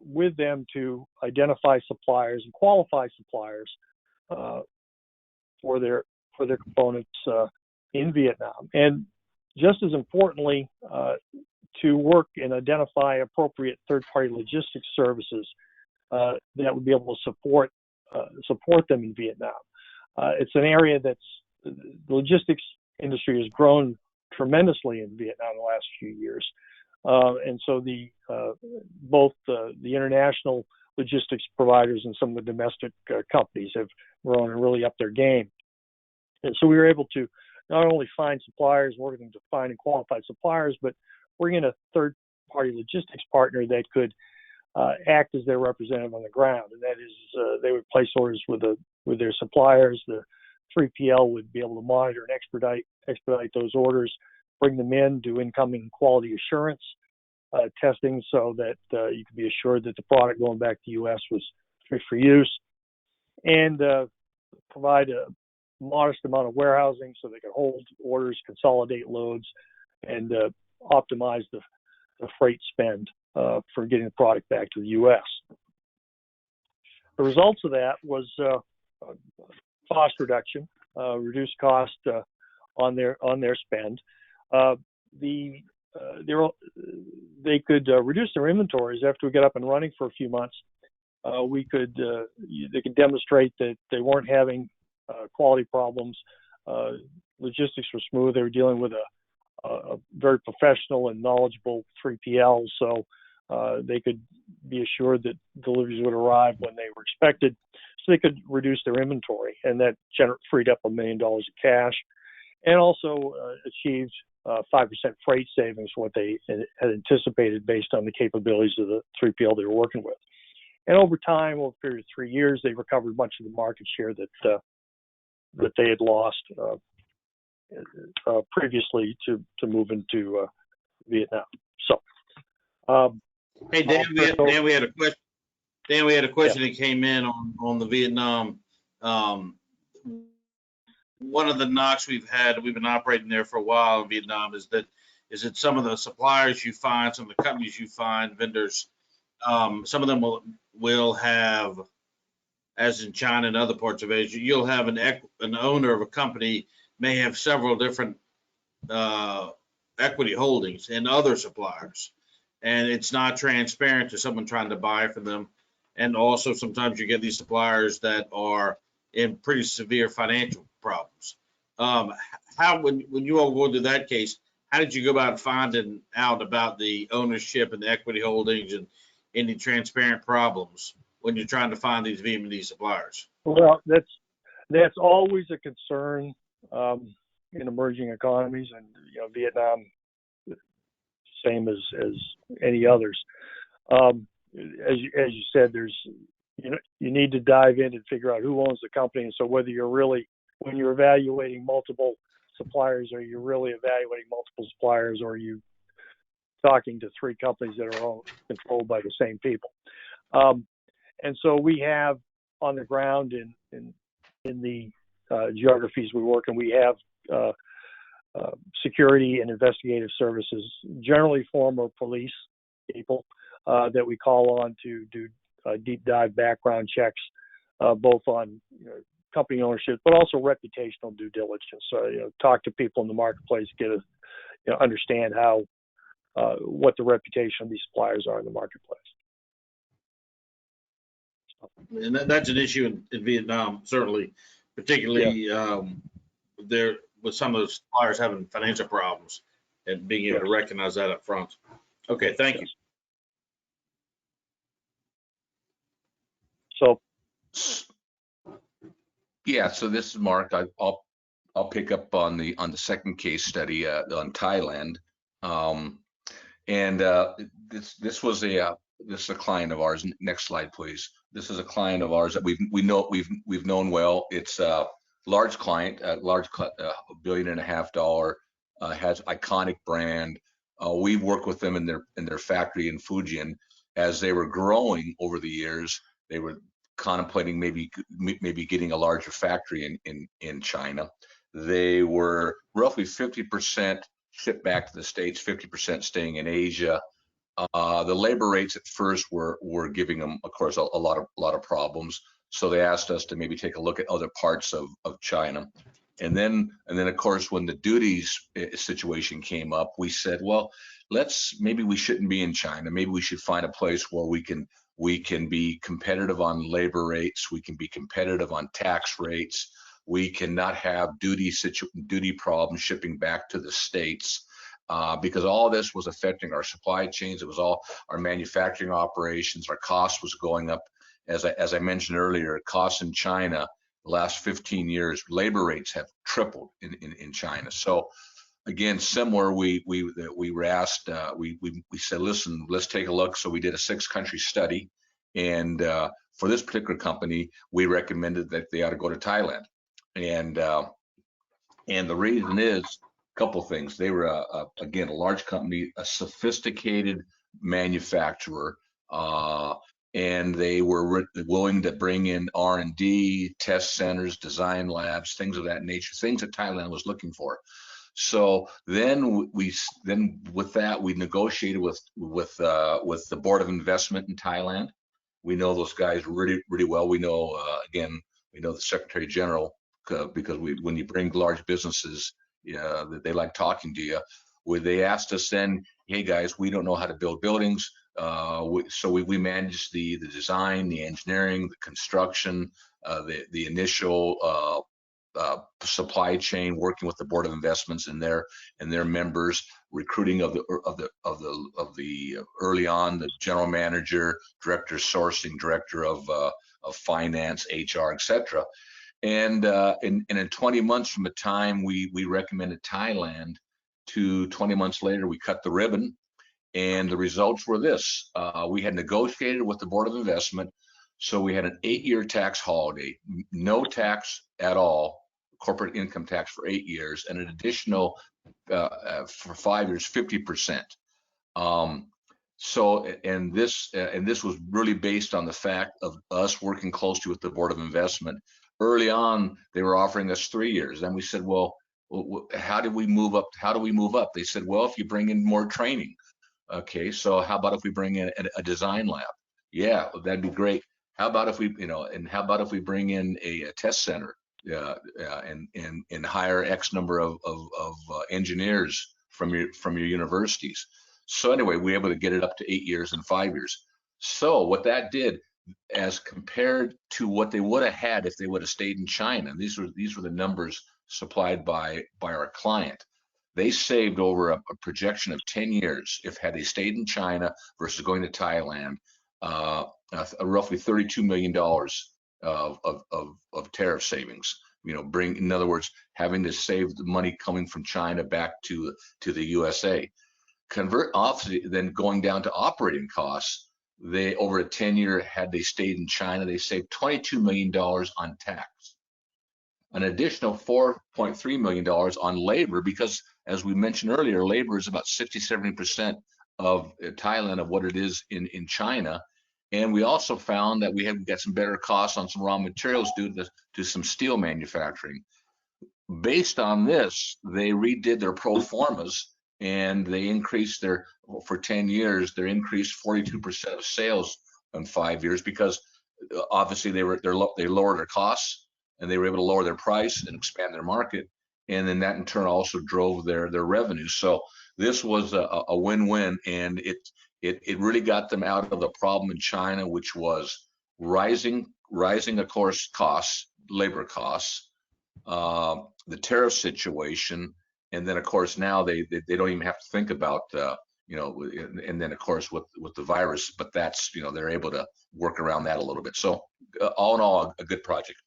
with them to identify suppliers and qualify suppliers for their components in Vietnam. And just as importantly, to work and identify appropriate third-party logistics services that would be able to support them in Vietnam. It's an area the logistics industry has grown tremendously in Vietnam in the last few years, and so both the international logistics providers and some of the domestic companies have grown and really upped their game. And so we were able to not only find suppliers, working to find and qualified suppliers, but bring in a third-party logistics partner that could act as their representative on the ground. And that is, they would place orders with their suppliers. The 3PL would be able to monitor and expedite those orders, bring them in, do incoming quality assurance testing, so that you could be assured that the product going back to the U.S. was fit for use, and provide a modest amount of warehousing so they could hold orders, consolidate loads, and optimize the freight spend for getting the product back to the U.S. The results of that was cost reduction, reduced cost on their spend. They could reduce their inventories after we got up and running for a few months. They could demonstrate that they weren't having quality problems. Logistics were smooth. They were dealing with a very professional and knowledgeable 3PL, so they could be assured that deliveries would arrive when they were expected, so they could reduce their inventory, and that freed up $1 million of cash, and also achieved 5% freight savings, what they had anticipated based on the capabilities of the 3PL they were working with. And over time, over a period of 3 years, they recovered much of the market share that they had lost previously to move into Vietnam. So, hey Dan, we had a question. Dan, we had a question that came in on the Vietnam. One of the knocks we've been operating there for a while in Vietnam, is that some of the suppliers you find, some of the companies you find, vendors, some of them will have, as in China and other parts of Asia, you'll have an owner of a company may have several different equity holdings in other suppliers, and it's not transparent to someone trying to buy from them. And also sometimes you get these suppliers that are in pretty severe financial problems. When you all go into that case, how did you go about finding out about the ownership and the equity holdings and any transparent problems when you're trying to find these Vietnamese suppliers? Well, that's always a concern in emerging economies, and Vietnam, same as any others. As you said, you need to dive in and figure out who owns the company, and so whether when you're evaluating multiple suppliers, are you really evaluating multiple suppliers, or are you talking to three companies that are all controlled by the same people? And so we have on the ground in the geographies we work in, we have security and investigative services, generally former police people that we call on to do deep dive background checks, both on company ownership, but also reputational due diligence. So talk to people in the marketplace, understand what the reputation of these suppliers are in the marketplace. And that's an issue in Vietnam, certainly, particularly there with some of the suppliers having financial problems and being able to recognize that up front. Okay, thank you. So, so this is Mark. I'll pick up on the second case study on Thailand, and this is a client of ours. Next slide, please. This is a client of ours that we've known well. It's a large client, $1.5 billion, has iconic brand. We work with them in their factory in Fujian. As they were growing over the years, they were contemplating maybe getting a larger factory in China. They were roughly 50% shipped back to the States, 50% staying in Asia. The labor rates at first were giving them, of course, a lot of problems. So they asked us to maybe take a look at other parts of China. And then of course, when the duties situation came up, we said, well, maybe we shouldn't be in China. Maybe we should find a place where we can be competitive on labor rates. We can be competitive on tax rates. We cannot have duty problems shipping back to the States, because all this was affecting our supply chains. It was all our manufacturing operations. Our cost was going up. As I mentioned earlier, costs in China, the last 15 years, labor rates have tripled in China. So again, similar, we were asked, we said, listen, let's take a look. So we did a 6-country study, and for this particular company, we recommended that they ought to go to Thailand. And the reason is a couple of things. They were again, a large company, a sophisticated manufacturer, and they were willing to bring in R&D, test centers, design labs, things of that nature, things that Thailand was looking for. So then with that, we negotiated with the Board of Investment in Thailand. We know those guys really, really well. We know, again, we know the Secretary General, because when you bring large businesses, they like talking to you. Where they asked us then, hey guys, we don't know how to build buildings. So we managed the design, the engineering, the construction, the initial supply chain, working with the Board of Investments and their members, recruiting of the early on, the general manager, director of sourcing, director of finance, HR, etc. And in 20 months from the time we recommended Thailand to 20 months later, we cut the ribbon, and the results were this. We had negotiated with the Board of Investment, so we had an 8-year tax holiday, no tax at all, corporate income tax for 8 years, and an additional for 5 years, 50%. So, and this was really based on the fact of us working closely with the Board of Investment. Early on, they were offering us 3 years. Then we said, well, how do we move up? How do we move up? They said, well, if you bring in more training. Okay, so how about if we bring in a design lab? Yeah, that'd be great. How about if we, and how about if we bring in a test center, and hire X number of engineers from your universities? So anyway, we were able to get it up to 8 years and 5 years. So what that did, as compared to what they would have had if they would have stayed in China, these were the numbers supplied by our client. They saved over a projection of 10 years if had they stayed in China versus going to Thailand, roughly $32 million of tariff savings. In other words, having to save the money coming from China back to the USA. Then going down to operating costs, they, over a 10-year, had they stayed in China, they saved $22 million on tax. An additional $4.3 million on labor, because as we mentioned earlier, labor is about 60-70% of Thailand of what it is in China. And we also found that we got some better costs on some raw materials due to some steel manufacturing. Based on this, they redid their pro formas, and they increased for 10 years, they increased 42% of sales in 5 years, because obviously they lowered their costs, and they were able to lower their price and expand their market. And then that in turn also drove their revenue. So this was a win-win, and it really got them out of the problem in China, which was rising, of course, costs, labor costs, the tariff situation, and then of course now they don't even have to think about and then of course with the virus, but that's they're able to work around that a little bit. So all in all, a good project.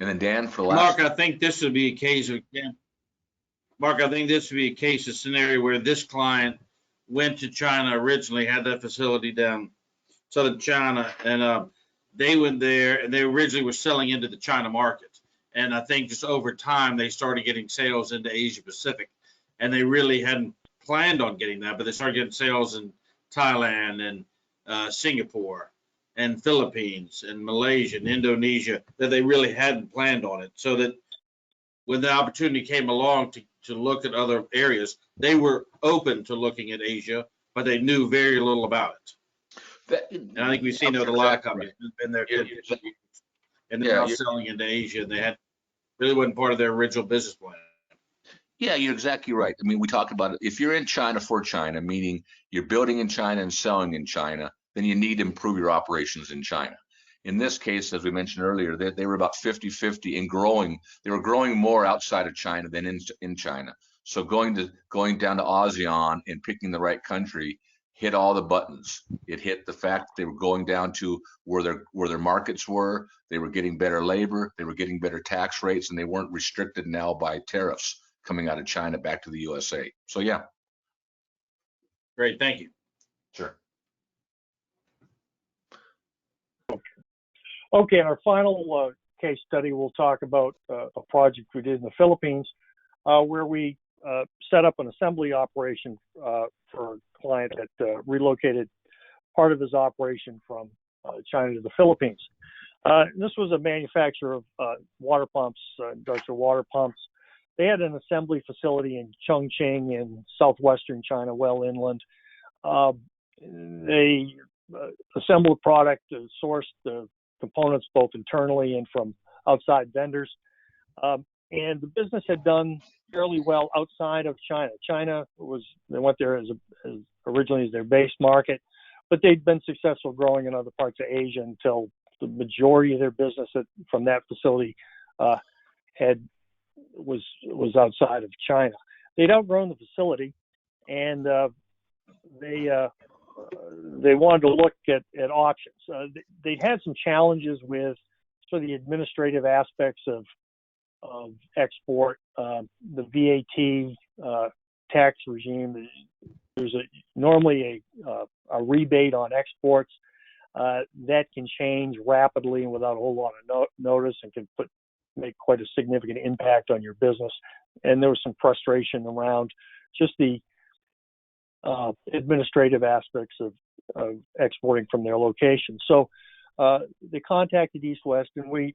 And then Dan, for last. Mark, I think this would be a case of a scenario where this client went to China originally, had that facility down southern China, and they went there, and they originally were selling into the China market. And I think just over time, they started getting sales into Asia Pacific, and they really hadn't planned on getting that, but they started getting sales in Thailand and Singapore and Philippines and Malaysia and Indonesia that they really hadn't planned on it. So that when the opportunity came along to look at other areas, they were open to looking at Asia, but they knew very little about it. And I think we've seen that with a lot of companies who've been there, and they're now selling into Asia. And they had Really wasn't part of their original business plan. Yeah, you're exactly right. I mean, we talk about it. If you're in China for China, meaning you're building in China and selling in China, then you need to improve your operations in China. In this case, as we mentioned earlier, they were about 50-50 in growing. They were growing more outside of China than in China. So going down to ASEAN and picking the right country hit all the buttons. It hit the fact that they were going down to where their markets were. They were getting better labor. They were getting better tax rates, and they weren't restricted now by tariffs coming out of China back to the USA. So yeah. Great, thank you. Sure. Okay, in our final case study, we'll talk about a project we did in the Philippines where we set up an assembly operation for a client that relocated part of his operation from China to the Philippines. This was a manufacturer of water pumps, industrial water pumps. They had an assembly facility in Chongqing in southwestern China, well inland. They assembled product, sourced the components both internally and from outside vendors. And the business had done fairly well outside of China. They went there as originally as their base market, but they'd been successful growing in other parts of Asia until the majority of their business from that facility was outside of China. They'd outgrown the facility, and they wanted to look at options. They had some challenges with sort of the administrative aspects of export, the VAT tax regime. There's normally a rebate on exports that can change rapidly and without a whole lot of notice, and can make quite a significant impact on your business. And there was some frustration around just the administrative aspects of exporting from their location. So they contacted East West, and we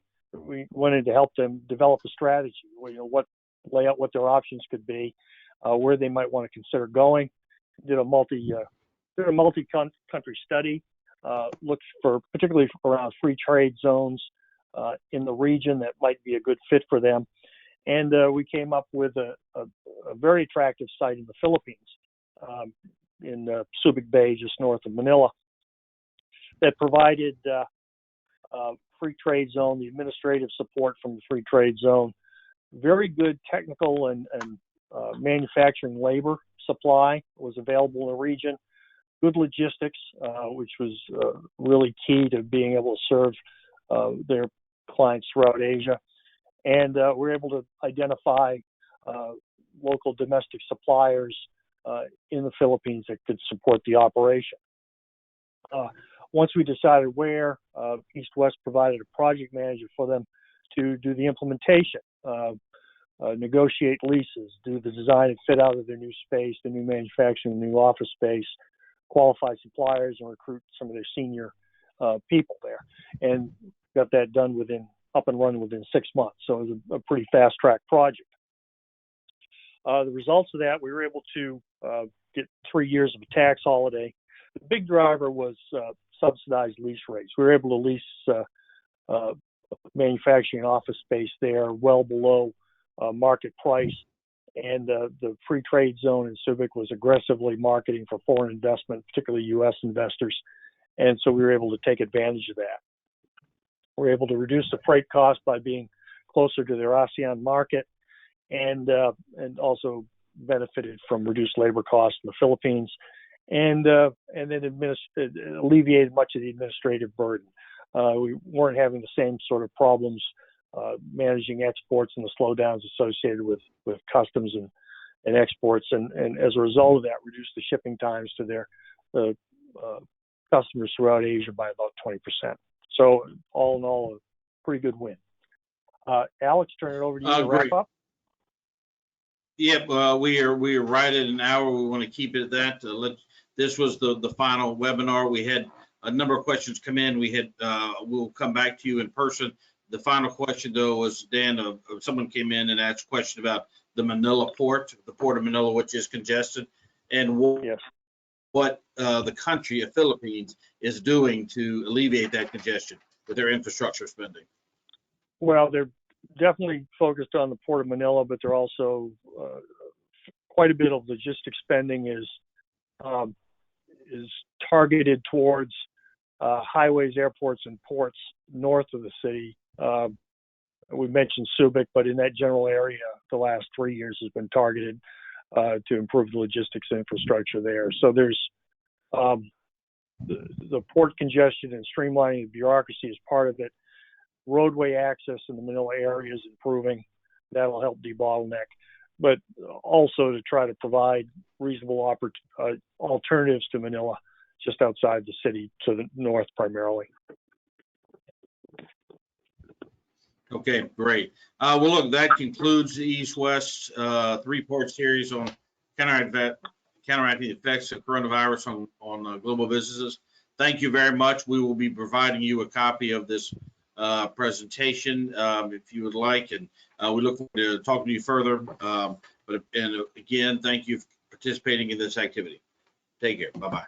wanted to help them develop a strategy, lay out what their options could be, where they might want to consider going. Did a multi-country study, looked for particularly around free trade zones in the region that might be a good fit for them. And we came up with a very attractive site in the Philippines, in Subic Bay, just north of Manila, that provided free trade zone, the administrative support from the free trade zone, very good technical and manufacturing labor supply was available in the region, good logistics, which was really key to being able to serve their clients throughout Asia. And we're able to identify local domestic suppliers in the Philippines that could support the operation. Once we decided where, East West provided a project manager for them to do the implementation, negotiate leases, do the design and fit out of their new space, the new manufacturing, the new office space, qualify suppliers, and recruit some of their senior people there. And got that done up and running within 6 months. So it was a pretty fast track project. The results of that, we were able to get 3 years of a tax holiday. The big driver was subsidized lease rates. We were able to lease manufacturing office space there well below market price. And the free trade zone in Subic was aggressively marketing for foreign investment, particularly U.S. investors. And so we were able to take advantage of that. We were able to reduce the freight cost by being closer to their ASEAN market, and also benefited from reduced labor costs in the Philippines, and then alleviated much of the administrative burden. We weren't having the same sort of problems managing exports and the slowdowns associated with customs and exports, and as a result of that, reduced the shipping times to their customers throughout Asia by about 20%. So all in all, a pretty good win. Alex, turn it over to you to wrap up. Yep, we are right at an hour. We want to keep it at that. This was the final webinar. We had a number of questions come in. We'll come back to you in person. The final question, though, was, Dan, someone came in and asked a question about the Manila port, the port of Manila, which is congested, and what the country of Philippines is doing to alleviate that congestion with their infrastructure spending. Well, they're definitely focused on the Port of Manila, but they're also quite a bit of logistics spending is targeted towards highways, airports, and ports north of the city. We mentioned Subic, but in that general area, the last 3 years has been targeted to improve the logistics infrastructure there. So there's the port congestion and streamlining the bureaucracy is part of it. Roadway access in the Manila area is improving. That'll help debottleneck, but also to try to provide reasonable alternatives to Manila just outside the city, to the north primarily. Okay, great. Well, look, that concludes the East-West three-part series on counteracting the effects of coronavirus on global businesses. Thank you very much. We will be providing you a copy of this presentation if you would like, and we look forward to talking to you further. But again, thank you for participating in this activity. Take care. Bye-bye.